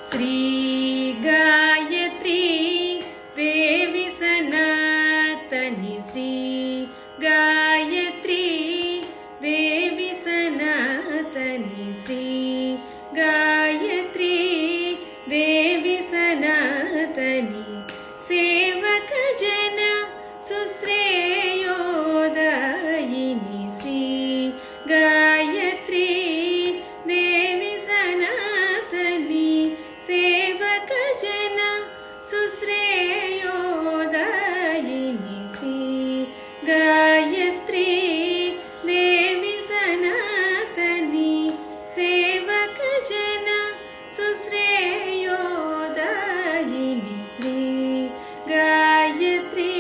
श्री गायत्री देवी सनातनी श्री गायत्री देवी सनातनी श्री गायत्री देवी सनातनी सेवक जन सुश्रेयोदायिनी श्री गायत्री देवी सनातनी सेवक जन सुश्रेयोदायिनी श्री गायत्री देवी सनातनी सेवक जन सुश्रेयोदायिनी श्री गायत्री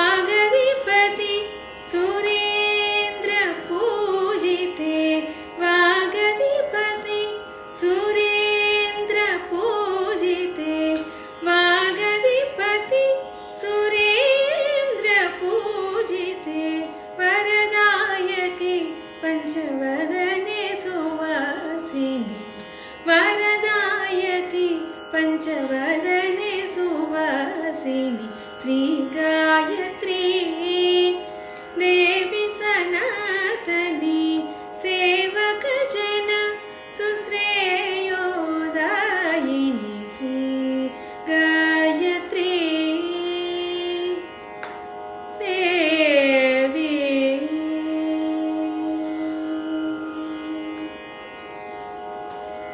वागधिपति सुरेन्द्र पूजिते वागधिपति सुरेन्द्र पूजिते वागधिपति सुरेन्द्र पूजिते वरदायके पंचवदने सुवासिनी वरदायकी पंचवदने सुवासिनी श्री गायत्री देवी सनातनी सेवक जन सुश्रेयोदायिनी श्री गायत्री देवी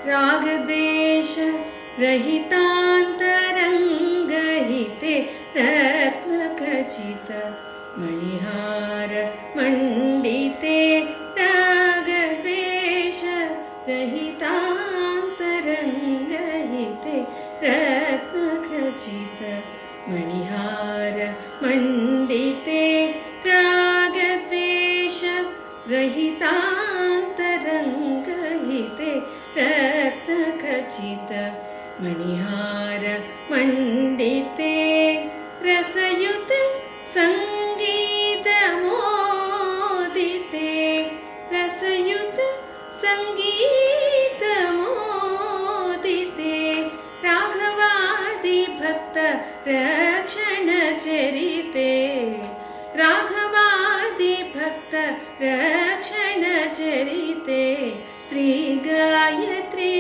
रागद्वेष रहितान्तरङ्गहिते रत्नखचित मणिहार मण्डिते रागद्वेष रहितान्तरङ्गहिते रत्नखचित मणिहार मण्डिते रागद्वेष रहितान्तरङ्गहिते रत्नखचित मणिहार मण्डिते रसयुत संगीत मोदिते रसयुत संगीत मोदिते राघवादि भक्त रक्षण चरिते राघवादि भक्त रक्षण चरिते श्री गायत्री